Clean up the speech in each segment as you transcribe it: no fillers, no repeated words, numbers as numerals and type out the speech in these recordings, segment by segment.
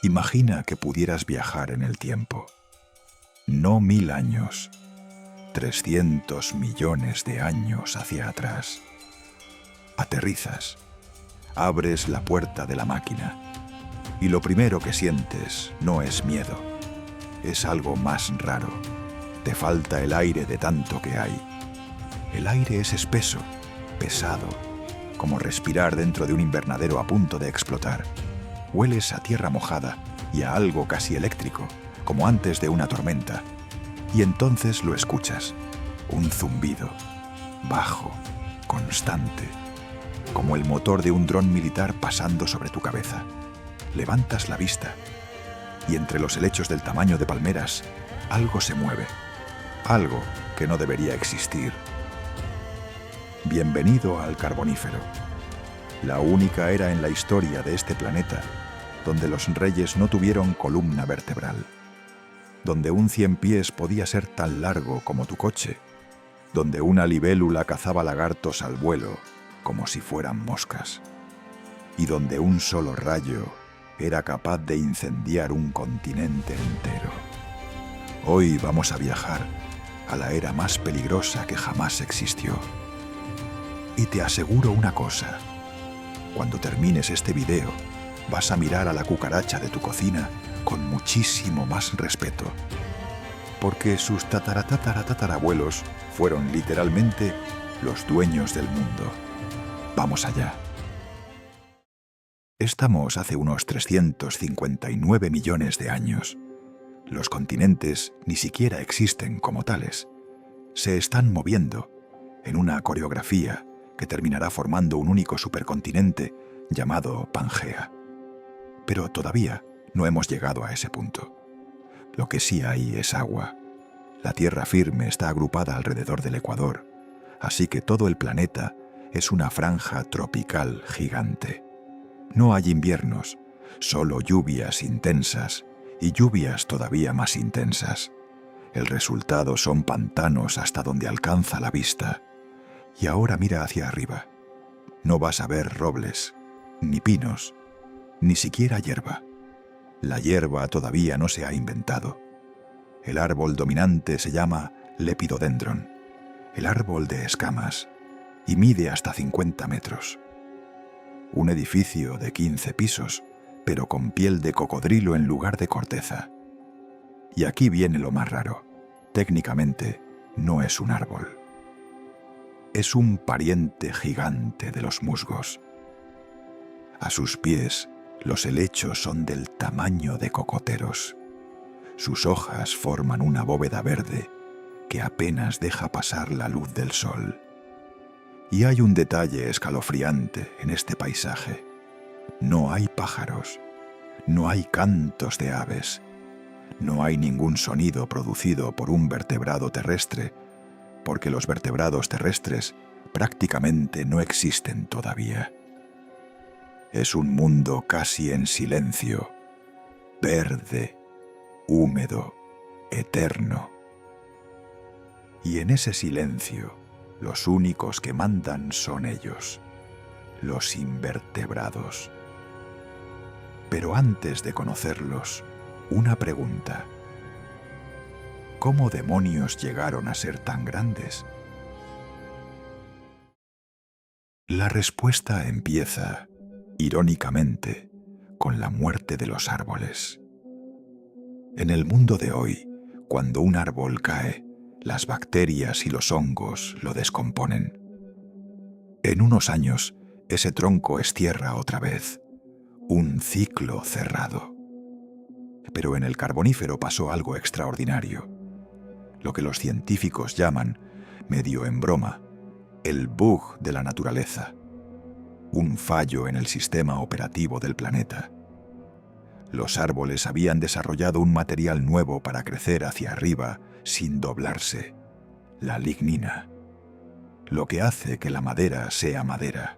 Imagina que pudieras viajar en el tiempo. No 1000 años, 300 millones de años hacia atrás. Aterrizas, abres la puerta de la máquina y lo primero que sientes no es miedo, es algo más raro. Te falta el aire de tanto que hay. El aire es espeso, pesado, como respirar dentro de un invernadero a punto de explotar. Hueles a tierra mojada y a algo casi eléctrico, como antes de una tormenta. Y entonces lo escuchas, un zumbido, bajo, constante, como el motor de un dron militar pasando sobre tu cabeza. Levantas la vista y entre los helechos del tamaño de palmeras, algo se mueve, algo que no debería existir. Bienvenido al Carbonífero, la única era en la historia de este planeta donde los reyes no tuvieron columna vertebral, donde un 100 pies podía ser tan largo como tu coche, donde una libélula cazaba lagartos al vuelo como si fueran moscas, y donde un solo rayo era capaz de incendiar un continente entero. Hoy vamos a viajar a la era más peligrosa que jamás existió. Y te aseguro una cosa, cuando termines este video, vas a mirar a la cucaracha de tu cocina con muchísimo más respeto, porque sus tataratataratatarabuelos fueron literalmente los dueños del mundo. Vamos allá. Estamos hace unos 359 millones de años. Los continentes ni siquiera existen como tales. Se están moviendo en una coreografía que terminará formando un único supercontinente llamado Pangea. Pero todavía no hemos llegado a ese punto. Lo que sí hay es agua. La tierra firme está agrupada alrededor del ecuador, así que todo el planeta es una franja tropical gigante. No hay inviernos, solo lluvias intensas y lluvias todavía más intensas. El resultado son pantanos hasta donde alcanza la vista. Y ahora mira hacia arriba. No vas a ver robles, ni pinos, ni siquiera hierba. La hierba todavía no se ha inventado. El árbol dominante se llama Lepidodendron, el árbol de escamas, y mide hasta 50 metros. Un edificio de 15 pisos, pero con piel de cocodrilo en lugar de corteza. Y aquí viene lo más raro. Técnicamente, no es un árbol. Es un pariente gigante de los musgos. A sus pies, los helechos son del tamaño de cocoteros. Sus hojas forman una bóveda verde que apenas deja pasar la luz del sol. Y hay un detalle escalofriante en este paisaje. No hay pájaros, no hay cantos de aves, no hay ningún sonido producido por un vertebrado terrestre, porque los vertebrados terrestres prácticamente no existen todavía. Es un mundo casi en silencio, verde, húmedo, eterno. Y en ese silencio, los únicos que mandan son ellos, los invertebrados. Pero antes de conocerlos, una pregunta. ¿Cómo demonios llegaron a ser tan grandes? La respuesta empieza, irónicamente, con la muerte de los árboles. En el mundo de hoy, cuando un árbol cae, las bacterias y los hongos lo descomponen. En unos años, ese tronco es tierra otra vez, un ciclo cerrado. Pero en el Carbonífero pasó algo extraordinario. Lo que los científicos llaman, medio en broma, el bug de la naturaleza, un fallo en el sistema operativo del planeta. Los árboles habían desarrollado un material nuevo para crecer hacia arriba sin doblarse, la lignina, lo que hace que la madera sea madera.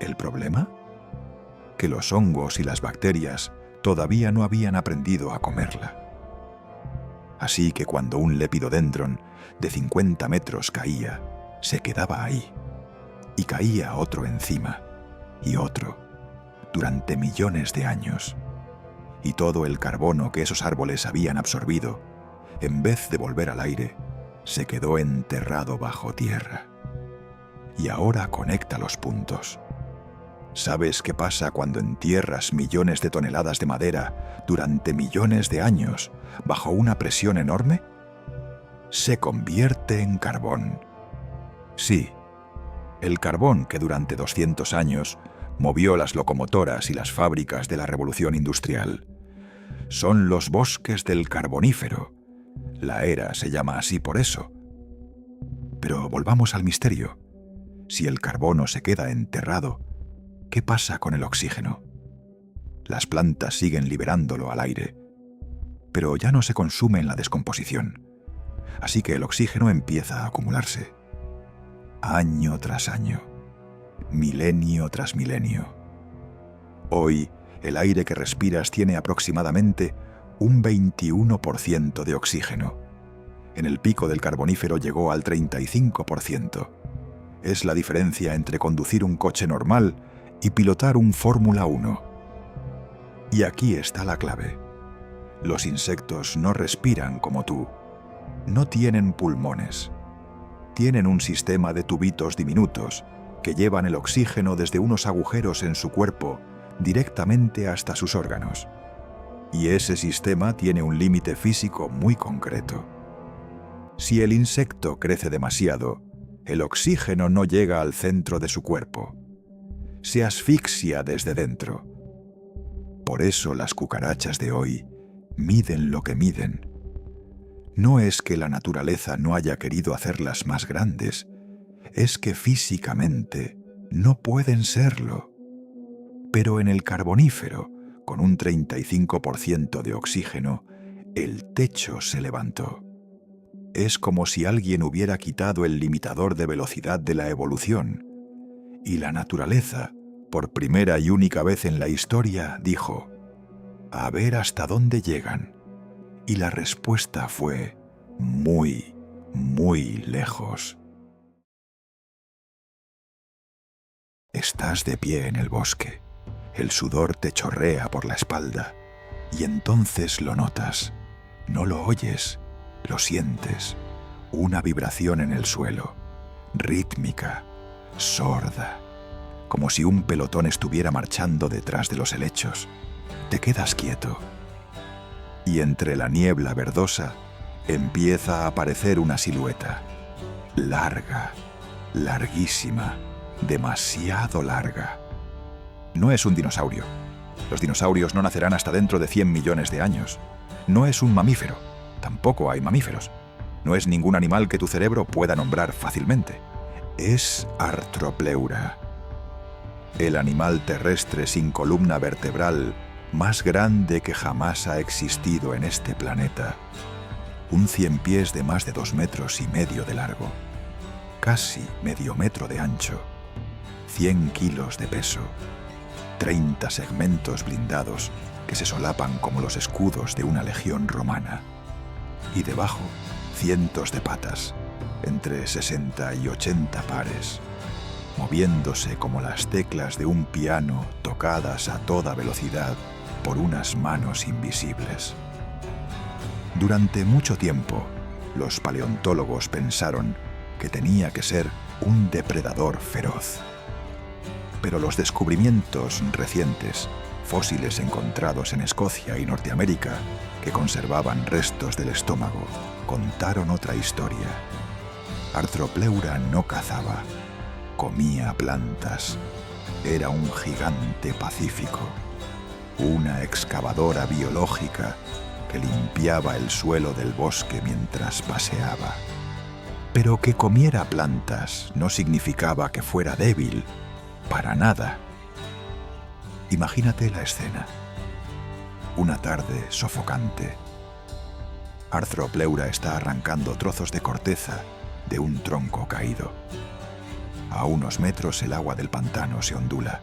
¿El problema? Que los hongos y las bacterias todavía no habían aprendido a comerla. Así que cuando un lepidodendron de 50 metros caía, se quedaba ahí, y caía otro encima, y otro, durante millones de años. y todo el carbono que esos árboles habían absorbido, en vez de volver al aire, se quedó enterrado bajo tierra. Y ahora conecta los puntos. ¿Sabes qué pasa cuando entierras millones de toneladas de madera durante millones de años bajo una presión enorme? Se convierte en carbón. Sí, el carbón que durante 200 años movió las locomotoras y las fábricas de la revolución industrial. Son los bosques del Carbonífero. La era se llama así por eso. Pero volvamos al misterio. Si el carbono se queda enterrado, ¿qué pasa con el oxígeno? Las plantas siguen liberándolo al aire, pero ya no se consume en la descomposición. Así que el oxígeno empieza a acumularse. Año tras año, milenio tras milenio. Hoy, el aire que respiras tiene aproximadamente un 21% de oxígeno. En el pico del Carbonífero llegó al 35%. Es la diferencia entre conducir un coche normal y pilotar un Fórmula 1. Y aquí está la clave. Los insectos no respiran como tú. No tienen pulmones. Tienen un sistema de tubitos diminutos que llevan el oxígeno desde unos agujeros en su cuerpo directamente hasta sus órganos. Y ese sistema tiene un límite físico muy concreto. Si el insecto crece demasiado, el oxígeno no llega al centro de su cuerpo. Se asfixia desde dentro. Por eso las cucarachas de hoy miden lo que miden. No es que la naturaleza no haya querido hacerlas más grandes, es que físicamente no pueden serlo. Pero en el Carbonífero, con un 35% de oxígeno, el techo se levantó. Es como si alguien hubiera quitado el limitador de velocidad de la evolución. Y la naturaleza, por primera y única vez en la historia, dijo: a ver hasta dónde llegan. Y la respuesta fue muy, muy lejos. Estás de pie en el bosque. El sudor te chorrea por la espalda. Y entonces lo notas. No lo oyes, lo sientes. Una vibración en el suelo. Rítmica, sorda. Como si un pelotón estuviera marchando detrás de los helechos. Te quedas quieto. Y entre la niebla verdosa empieza a aparecer una silueta. Larga, larguísima, demasiado larga. No es un dinosaurio. Los dinosaurios no nacerán hasta dentro de 100 millones de años. No es un mamífero. Tampoco hay mamíferos. No es ningún animal que tu cerebro pueda nombrar fácilmente. Es Arthropleura. El animal terrestre sin columna vertebral más grande que jamás ha existido en este planeta. Un ciempiés de más de 2,5 metros de largo, casi medio metro de ancho, 100 kilos de peso, 30 segmentos blindados que se solapan como los escudos de una legión romana, y debajo cientos de patas, entre 60 y 80 pares, moviéndose como las teclas de un piano tocadas a toda velocidad por unas manos invisibles. Durante mucho tiempo, los paleontólogos pensaron que tenía que ser un depredador feroz. Pero los descubrimientos recientes, fósiles encontrados en Escocia y Norteamérica, que conservaban restos del estómago, contaron otra historia. Arthropleura no cazaba, comía plantas. Era un gigante pacífico. Una excavadora biológica que limpiaba el suelo del bosque mientras paseaba. Pero que comiera plantas no significaba que fuera débil, para nada. Imagínate la escena. Una tarde sofocante. Arthropleura está arrancando trozos de corteza de un tronco caído. A unos metros el agua del pantano se ondula.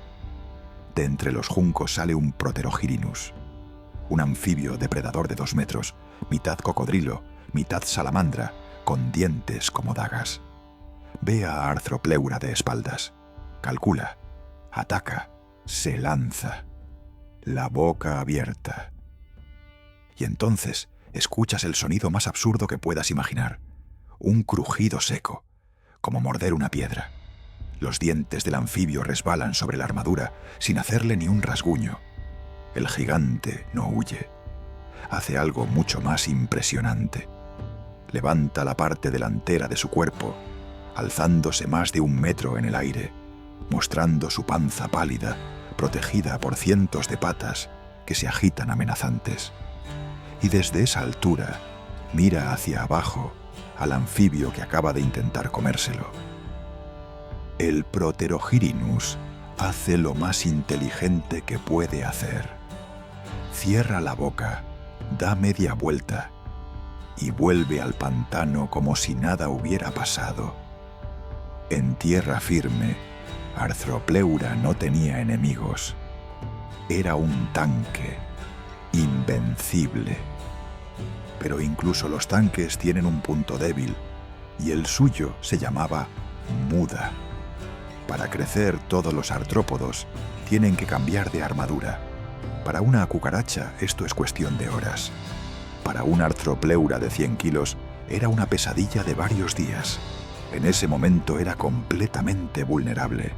De entre los juncos sale un Proterogyrinus, un anfibio depredador de 2 metros, mitad cocodrilo, mitad salamandra, con dientes como dagas. Ve a Arthropleura de espaldas. Calcula, ataca, se lanza. La boca abierta, y entonces escuchas el sonido más absurdo que puedas imaginar. Un crujido seco, como morder una piedra. Los dientes del anfibio resbalan sobre la armadura sin hacerle ni un rasguño. El gigante no huye. Hace algo mucho más impresionante. Levanta la parte delantera de su cuerpo, alzándose más de 1 metro en el aire, mostrando su panza pálida, protegida por cientos de patas que se agitan amenazantes. Y desde esa altura mira hacia abajo al anfibio que acaba de intentar comérselo. El Proterogyrinus hace lo más inteligente que puede hacer. Cierra la boca, da media vuelta y vuelve al pantano como si nada hubiera pasado. En tierra firme, Arthropleura no tenía enemigos. Era un tanque, invencible. Pero incluso los tanques tienen un punto débil, y el suyo se llamaba muda. Para crecer, todos los artrópodos tienen que cambiar de armadura. Para una cucaracha esto es cuestión de horas. Para un Arthropleura de 100 kilos era una pesadilla de varios días. En ese momento era completamente vulnerable.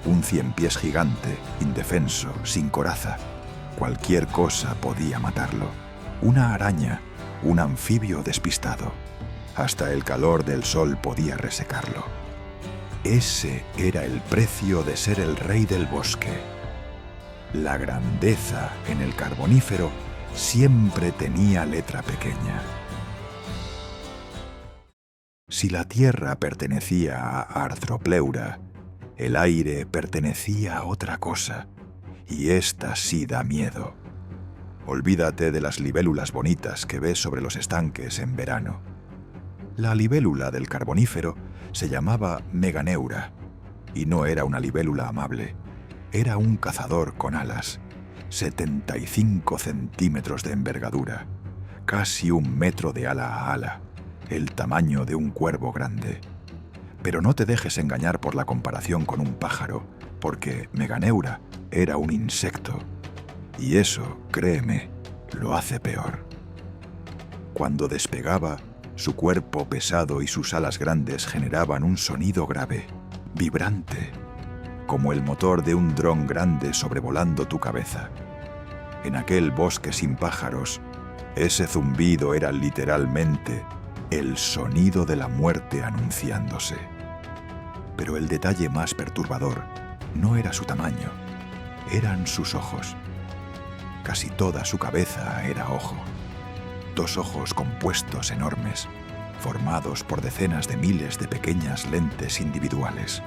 Un 100 pies gigante, indefenso, sin coraza. Cualquier cosa podía matarlo. Una araña, un anfibio despistado. Hasta el calor del sol podía resecarlo. Ese era el precio de ser el rey del bosque. La grandeza en el Carbonífero siempre tenía letra pequeña. Si la tierra pertenecía a Arthropleura, el aire pertenecía a otra cosa, y esta sí da miedo. Olvídate de las libélulas bonitas que ves sobre los estanques en verano. La libélula del Carbonífero se llamaba Meganeura, y no era una libélula amable, era un cazador con alas, 75 centímetros de envergadura, casi 1 metro de ala a ala, el tamaño de un cuervo grande. Pero no te dejes engañar por la comparación con un pájaro, porque Meganeura era un insecto, y eso, créeme, lo hace peor. Cuando despegaba, su cuerpo pesado y sus alas grandes generaban un sonido grave, vibrante, como el motor de un dron grande sobrevolando tu cabeza. En aquel bosque sin pájaros, ese zumbido era literalmente el sonido de la muerte anunciándose. Pero el detalle más perturbador no era su tamaño, eran sus ojos. Casi toda su cabeza era ojo. 2 ojos compuestos enormes, formados por decenas de miles de pequeñas lentes individuales,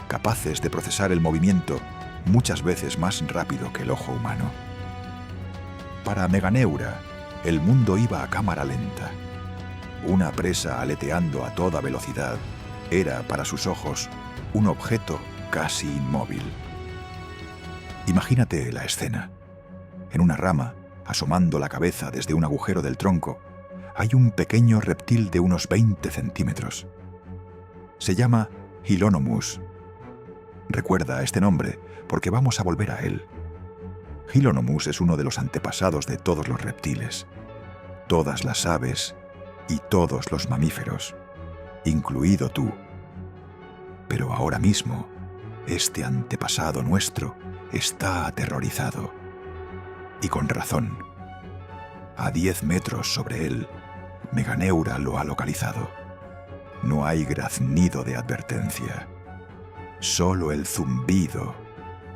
capaces de procesar el movimiento muchas veces más rápido que el ojo humano. Para Meganeura, el mundo iba a cámara lenta. Una presa aleteando a toda velocidad era, para sus ojos, un objeto casi inmóvil. Imagínate la escena. En una rama, asomando la cabeza desde un agujero del tronco, hay un pequeño reptil de unos 20 centímetros. Se llama Hylonomus. Recuerda este nombre porque vamos a volver a él. Hylonomus es uno de los antepasados de todos los reptiles, todas las aves y todos los mamíferos, incluido tú. Pero ahora mismo, este antepasado nuestro está aterrorizado. Y con razón. A 10 metros sobre él, Meganeura lo ha localizado. No hay graznido de advertencia. Solo el zumbido,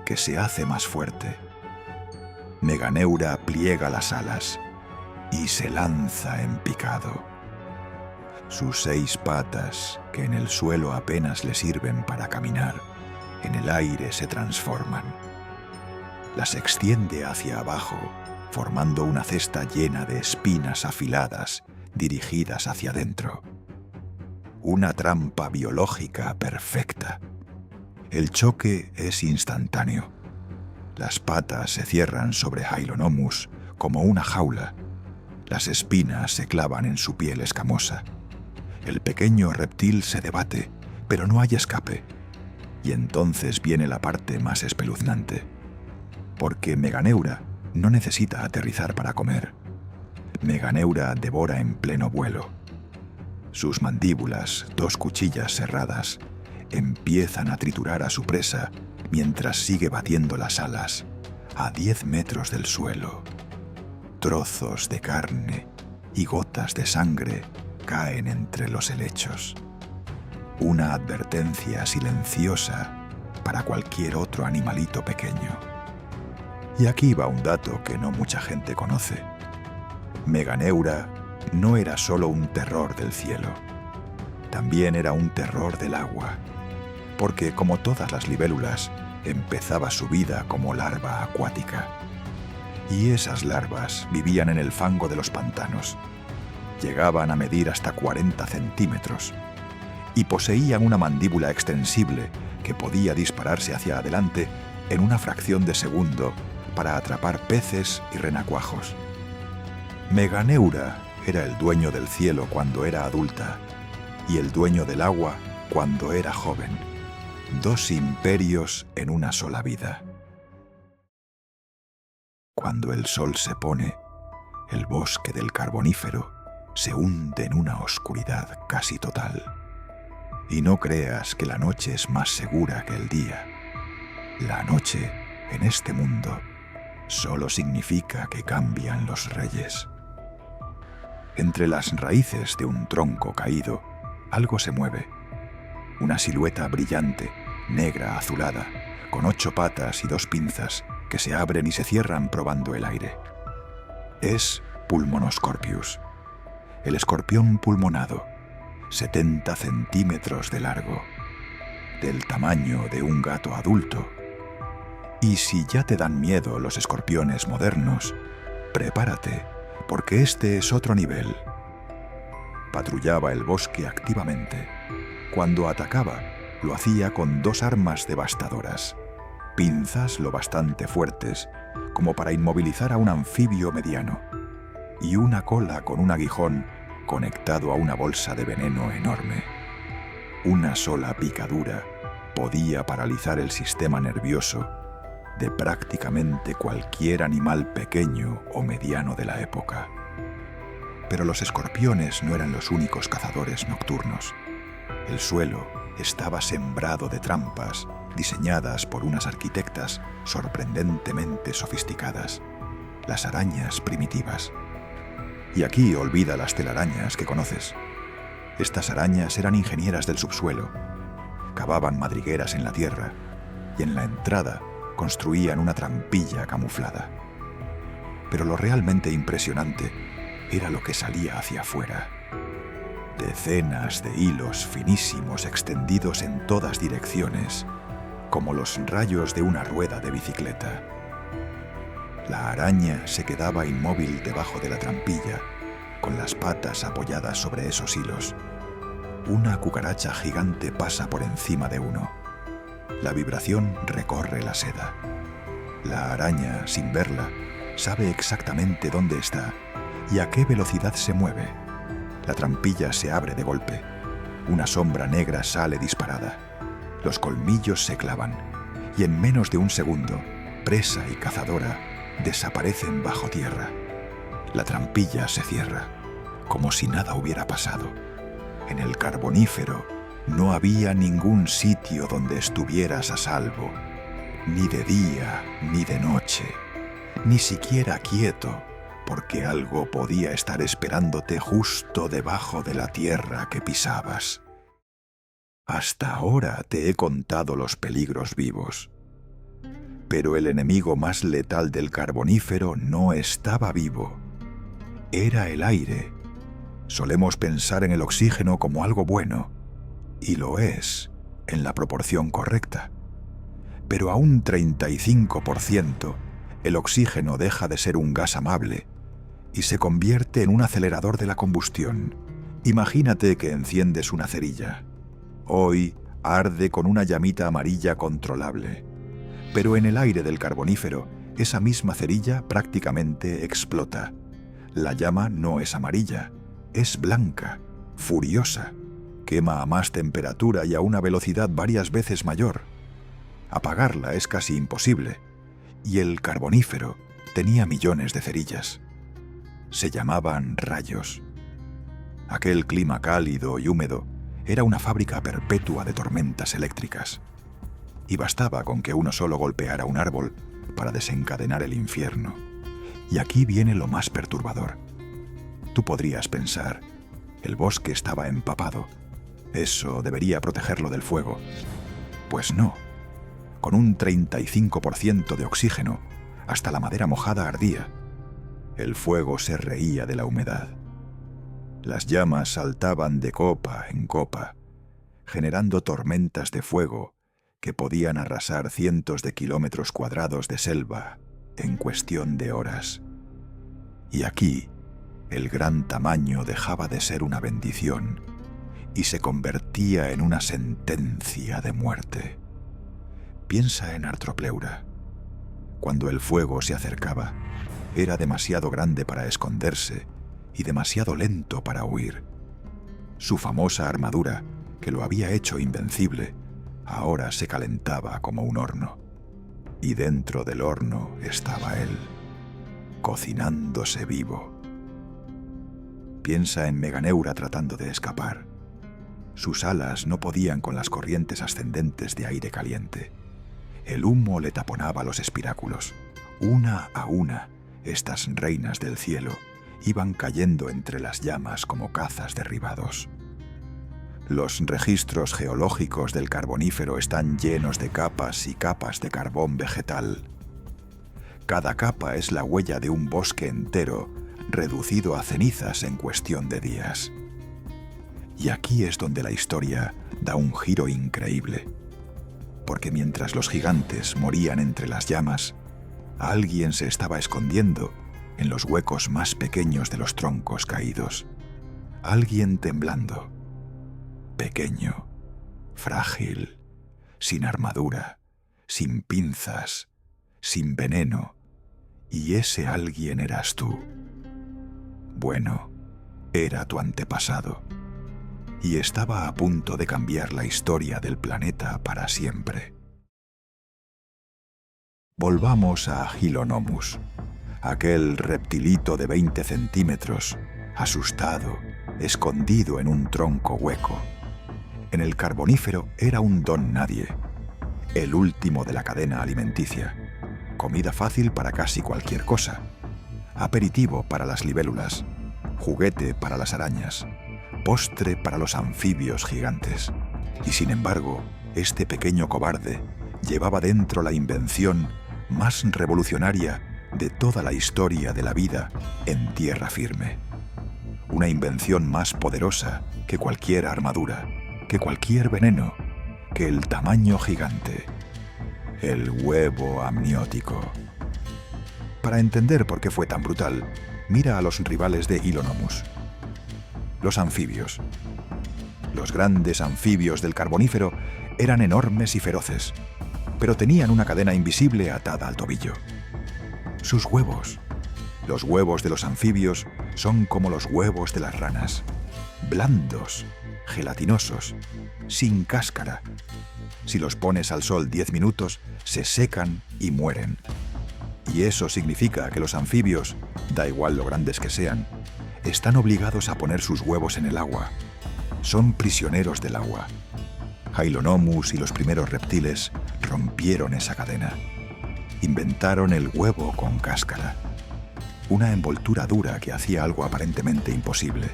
que se hace más fuerte. Meganeura pliega las alas y se lanza en picado. Sus 6 patas, que en el suelo apenas le sirven para caminar, en el aire se transforman. Las extiende hacia abajo, formando una cesta llena de espinas afiladas dirigidas hacia adentro. Una trampa biológica perfecta. El choque es instantáneo. Las patas se cierran sobre Hylonomus como una jaula. Las espinas se clavan en su piel escamosa. El pequeño reptil se debate, pero no hay escape. Y entonces viene la parte más espeluznante. Porque Meganeura no necesita aterrizar para comer. Meganeura devora en pleno vuelo. Sus mandíbulas, 2 cuchillas cerradas, empiezan a triturar a su presa mientras sigue batiendo las alas a 10 metros del suelo. Trozos de carne y gotas de sangre caen entre los helechos. Una advertencia silenciosa para cualquier otro animalito pequeño. Y aquí va un dato que no mucha gente conoce. Meganeura no era solo un terror del cielo, también era un terror del agua, porque como todas las libélulas, empezaba su vida como larva acuática. Y esas larvas vivían en el fango de los pantanos. Llegaban a medir hasta 40 centímetros y poseían una mandíbula extensible que podía dispararse hacia adelante en una fracción de segundo para atrapar peces y renacuajos. Meganeura era el dueño del cielo cuando era adulta y el dueño del agua cuando era joven. 2 imperios en una sola vida. Cuando el sol se pone, el bosque del Carbonífero se hunde en una oscuridad casi total. Y no creas que la noche es más segura que el día. La noche, en este mundo, solo significa que cambian los reyes. Entre las raíces de un tronco caído, algo se mueve. Una silueta brillante, negra azulada, con 8 patas y 2 pinzas que se abren y se cierran probando el aire. Es Pulmonoscorpius, el escorpión pulmonado, 70 centímetros de largo, del tamaño de un gato adulto. Y si ya te dan miedo los escorpiones modernos, prepárate, porque este es otro nivel. Patrullaba el bosque activamente. Cuando atacaba, lo hacía con 2 armas devastadoras, pinzas lo bastante fuertes como para inmovilizar a un anfibio mediano, y una cola con un aguijón conectado a una bolsa de veneno enorme. Una sola picadura podía paralizar el sistema nervioso de prácticamente cualquier animal pequeño o mediano de la época. Pero los escorpiones no eran los únicos cazadores nocturnos. El suelo estaba sembrado de trampas diseñadas por unas arquitectas sorprendentemente sofisticadas, las arañas primitivas. Y aquí olvida las telarañas que conoces. Estas arañas eran ingenieras del subsuelo, cavaban madrigueras en la tierra y en la entrada construían una trampilla camuflada. Pero lo realmente impresionante era lo que salía hacia afuera. Decenas de hilos finísimos extendidos en todas direcciones, como los rayos de una rueda de bicicleta. La araña se quedaba inmóvil debajo de la trampilla, con las patas apoyadas sobre esos hilos. Una cucaracha gigante pasa por encima de uno. La vibración recorre la seda. La araña, sin verla, sabe exactamente dónde está y a qué velocidad se mueve. La trampilla se abre de golpe. Una sombra negra sale disparada. Los colmillos se clavan y en menos de un segundo, presa y cazadora desaparecen bajo tierra. La trampilla se cierra, como si nada hubiera pasado. En el Carbonífero no había ningún sitio donde estuvieras a salvo, ni de día ni de noche, ni siquiera quieto, porque algo podía estar esperándote justo debajo de la tierra que pisabas. Hasta ahora te he contado los peligros vivos, pero el enemigo más letal del Carbonífero no estaba vivo. Era el aire. Solemos pensar en el oxígeno como algo bueno, y lo es, en la proporción correcta. Pero a un 35%, el oxígeno deja de ser un gas amable y se convierte en un acelerador de la combustión. Imagínate que enciendes una cerilla. Hoy arde con una llamita amarilla controlable, pero en el aire del Carbonífero, esa misma cerilla prácticamente explota. La llama no es amarilla, es blanca, furiosa. Quema a más temperatura y a una velocidad varias veces mayor. Apagarla es casi imposible, y el Carbonífero tenía millones de cerillas. se llamaban rayos. Aquel clima cálido y húmedo era una fábrica perpetua de tormentas eléctricas. Y bastaba con que uno solo golpeara un árbol para desencadenar el infierno. Y aquí viene lo más perturbador. Tú podrías pensar, el bosque estaba empapado. Eso debería protegerlo del fuego. Pues no. Con un 35% de oxígeno, hasta la madera mojada ardía. El fuego se reía de la humedad. Las llamas saltaban de copa en copa, generando tormentas de fuego que podían arrasar cientos de kilómetros cuadrados de selva en cuestión de horas. Y aquí, el gran tamaño dejaba de ser una bendición y se convertía en una sentencia de muerte. Piensa en Arthropleura. Cuando el fuego se acercaba, era demasiado grande para esconderse y demasiado lento para huir. Su famosa armadura, que lo había hecho invencible, ahora se calentaba como un horno. Y dentro del horno estaba él, cocinándose vivo. Piensa en Meganeura tratando de escapar. Sus alas no podían con las corrientes ascendentes de aire caliente. El humo le taponaba los espiráculos. Una a una, estas reinas del cielo iban cayendo entre las llamas como cazas derribados. Los registros geológicos del Carbonífero están llenos de capas y capas de carbón vegetal. Cada capa es la huella de un bosque entero, reducido a cenizas en cuestión de días. Y aquí es donde la historia da un giro increíble. Porque mientras los gigantes morían entre las llamas, alguien se estaba escondiendo en los huecos más pequeños de los troncos caídos. Alguien temblando. Pequeño, frágil, sin armadura, sin pinzas, sin veneno. Y ese alguien eras tú. Bueno, era tu antepasado. Y estaba a punto de cambiar la historia del planeta para siempre. Volvamos a Hylonomus, aquel reptilito de 20 centímetros, asustado, escondido en un tronco hueco. En el Carbonífero era un don nadie, el último de la cadena alimenticia, comida fácil para casi cualquier cosa, aperitivo para las libélulas, juguete para las arañas, postre para los anfibios gigantes. Y sin embargo, este pequeño cobarde llevaba dentro la invención más revolucionaria de toda la historia de la vida en tierra firme. Una invención más poderosa que cualquier armadura, que cualquier veneno, que el tamaño gigante. El huevo amniótico. Para entender por qué fue tan brutal, mira a los rivales de Hylonomus. Los anfibios. Los grandes anfibios del Carbonífero eran enormes y feroces, pero tenían una cadena invisible atada al tobillo. Sus huevos. Los huevos de los anfibios son como los huevos de las ranas, blandos, gelatinosos, sin cáscara. Si los pones al sol 10 minutos, se secan y mueren. Y eso significa que los anfibios, da igual lo grandes que sean, están obligados a poner sus huevos en el agua. Son prisioneros del agua. Hylonomus y los primeros reptiles rompieron esa cadena. Inventaron el huevo con cáscara. Una envoltura dura que hacía algo aparentemente imposible.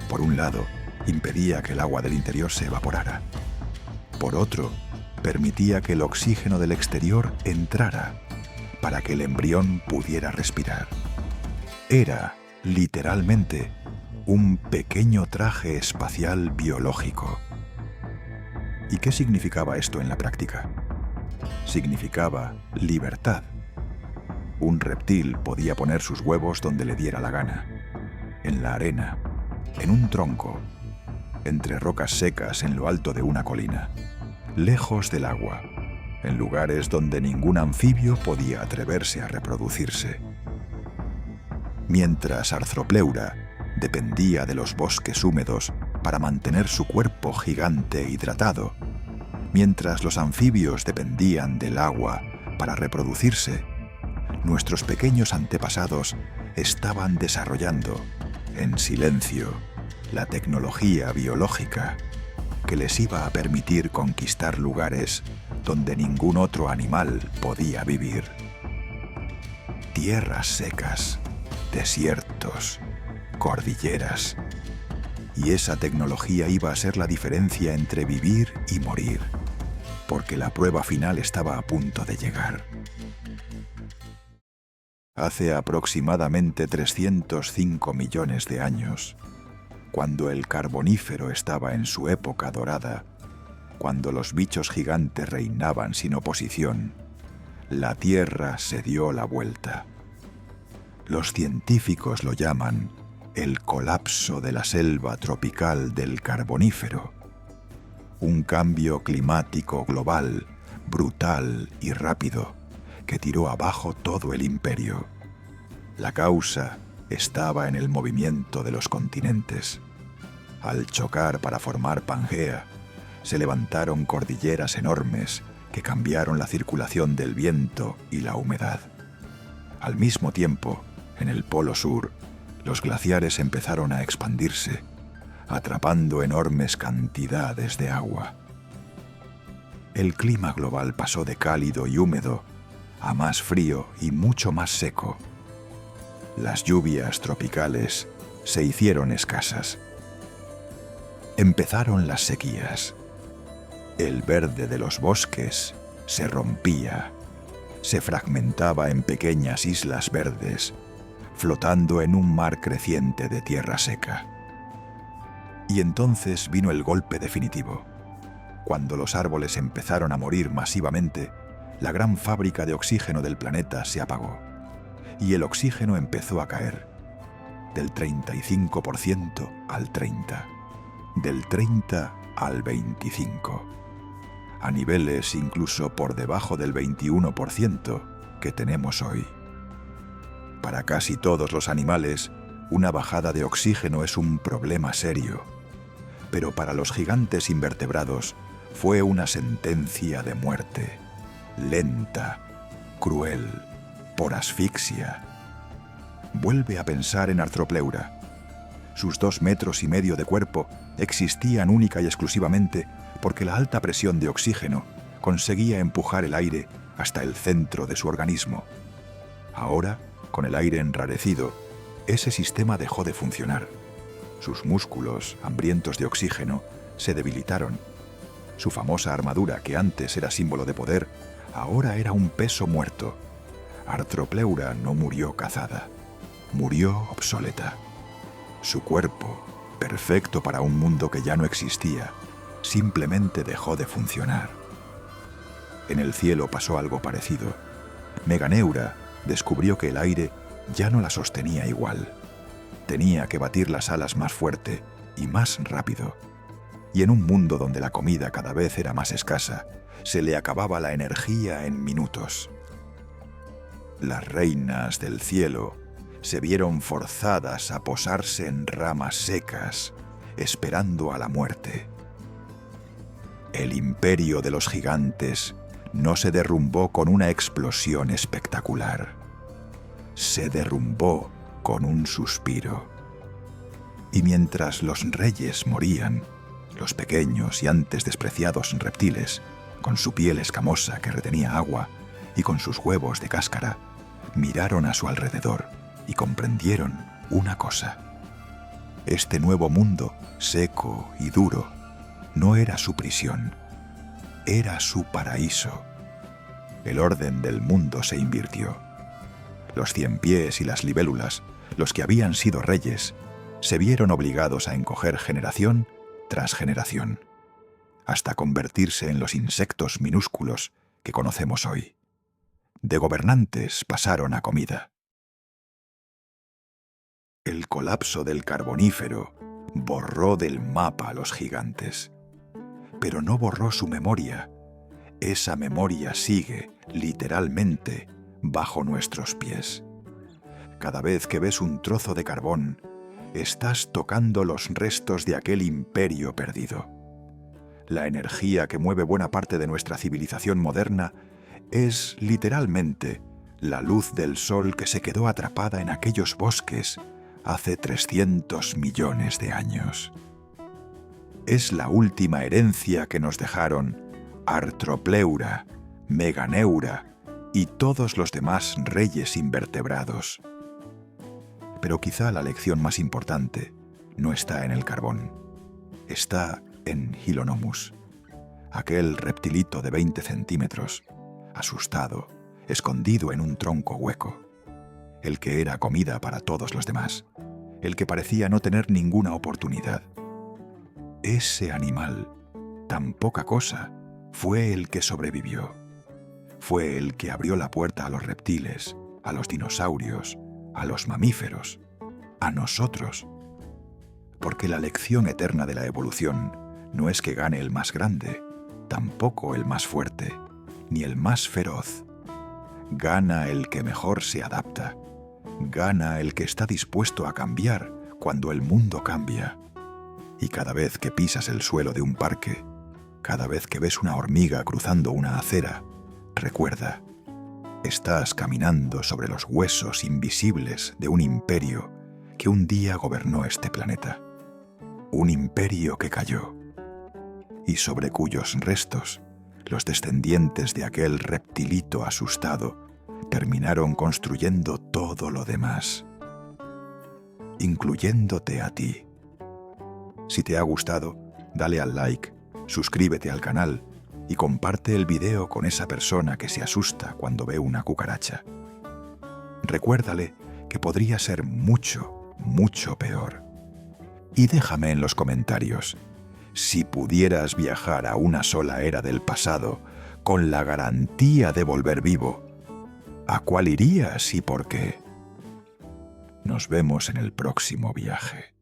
Por un lado, impedía que el agua del interior se evaporara. Por otro, permitía que el oxígeno del exterior entrara para que el embrión pudiera respirar. Era, literalmente, un pequeño traje espacial biológico. ¿Y qué significaba esto en la práctica? Significaba libertad. Un reptil podía poner sus huevos donde le diera la gana, en la arena, en un tronco, entre rocas secas en lo alto de una colina, lejos del agua, en lugares donde ningún anfibio podía atreverse a reproducirse. Mientras Arthropleura dependía de los bosques húmedos para mantener su cuerpo gigante hidratado, mientras los anfibios dependían del agua para reproducirse, nuestros pequeños antepasados estaban desarrollando, en silencio, la tecnología biológica que les iba a permitir conquistar lugares donde ningún otro animal podía vivir. Tierras secas, desiertos, cordilleras. Y esa tecnología iba a ser la diferencia entre vivir y morir, porque la prueba final estaba a punto de llegar. Hace aproximadamente 305 millones de años, cuando el Carbonífero estaba en su época dorada, cuando los bichos gigantes reinaban sin oposición, la Tierra se dio la vuelta. Los científicos lo llaman el colapso de la selva tropical del Carbonífero. Un cambio climático global, brutal y rápido, que tiró abajo todo el imperio. La causa estaba en el movimiento de los continentes. Al chocar para formar Pangea, se levantaron cordilleras enormes que cambiaron la circulación del viento y la humedad. Al mismo tiempo, en el Polo Sur, los glaciares empezaron a expandirse, atrapando enormes cantidades de agua. El clima global pasó de cálido y húmedo a más frío y mucho más seco. Las lluvias tropicales se hicieron escasas. Empezaron las sequías. El verde de los bosques se rompía, se fragmentaba en pequeñas islas verdes, flotando en un mar creciente de tierra seca. Y entonces vino el golpe definitivo. Cuando los árboles empezaron a morir masivamente, la gran fábrica de oxígeno del planeta se apagó, y el oxígeno empezó a caer, del 35% al 30%, del 30% al 25%, a niveles incluso por debajo del 21% que tenemos hoy. Para casi todos los animales, una bajada de oxígeno es un problema serio, pero para los gigantes invertebrados fue una sentencia de muerte, lenta, cruel, por asfixia. Vuelve a pensar en Arthropleura. Sus 2,5 metros de cuerpo existían única y exclusivamente porque la alta presión de oxígeno conseguía empujar el aire hasta el centro de su organismo. Ahora, con el aire enrarecido, ese sistema dejó de funcionar. Sus músculos, hambrientos de oxígeno, se debilitaron. Su famosa armadura, que antes era símbolo de poder, ahora era un peso muerto. Arthropleura no murió cazada, murió obsoleta. Su cuerpo, perfecto para un mundo que ya no existía, simplemente dejó de funcionar. En el cielo pasó algo parecido. Meganeura descubrió que el aire ya no la sostenía igual. Tenía que batir las alas más fuerte y más rápido. Y en un mundo donde la comida cada vez era más escasa, se le acababa la energía en minutos. Las reinas del cielo se vieron forzadas a posarse en ramas secas, esperando a la muerte. El imperio de los gigantes no se derrumbó con una explosión espectacular. Se derrumbó con un suspiro. Y mientras los reyes morían, los pequeños y antes despreciados reptiles, con su piel escamosa que retenía agua y con sus huevos de cáscara, miraron a su alrededor y comprendieron una cosa. Este nuevo mundo, seco y duro, no era su prisión, era su paraíso. El orden del mundo se invirtió. Los ciempiés y las libélulas, los que habían sido reyes, se vieron obligados a encoger generación tras generación, hasta convertirse en los insectos minúsculos que conocemos hoy. De gobernantes pasaron a comida. El colapso del Carbonífero borró del mapa a los gigantes, pero no borró su memoria. Esa memoria sigue, literalmente, bajo nuestros pies. Cada vez que ves un trozo de carbón, estás tocando los restos de aquel imperio perdido. La energía que mueve buena parte de nuestra civilización moderna es, literalmente, la luz del sol que se quedó atrapada en aquellos bosques hace 300 millones de años. Es la última herencia que nos dejaron Artropleura, Meganeura y todos los demás reyes invertebrados. Pero quizá la lección más importante no está en el carbón, está en Hylonomus, aquel reptilito de 20 centímetros, asustado, escondido en un tronco hueco, el que era comida para todos los demás, el que parecía no tener ninguna oportunidad. Ese animal, tan poca cosa, fue el que sobrevivió. Fue el que abrió la puerta a los reptiles, a los dinosaurios, a los mamíferos, a nosotros. Porque la lección eterna de la evolución no es que gane el más grande, tampoco el más fuerte, ni el más feroz. Gana el que mejor se adapta. Gana el que está dispuesto a cambiar cuando el mundo cambia. Y cada vez que pisas el suelo de un parque, cada vez que ves una hormiga cruzando una acera, recuerda, estás caminando sobre los huesos invisibles de un imperio que un día gobernó este planeta. Un imperio que cayó, y sobre cuyos restos los descendientes de aquel reptilito asustado terminaron construyendo todo lo demás, incluyéndote a ti. Si te ha gustado, dale al like, suscríbete al canal y comparte el video con esa persona que se asusta cuando ve una cucaracha. Recuérdale que podría ser mucho, mucho peor. Y déjame en los comentarios, si pudieras viajar a una sola era del pasado con la garantía de volver vivo, ¿a cuál irías y por qué? Nos vemos en el próximo viaje.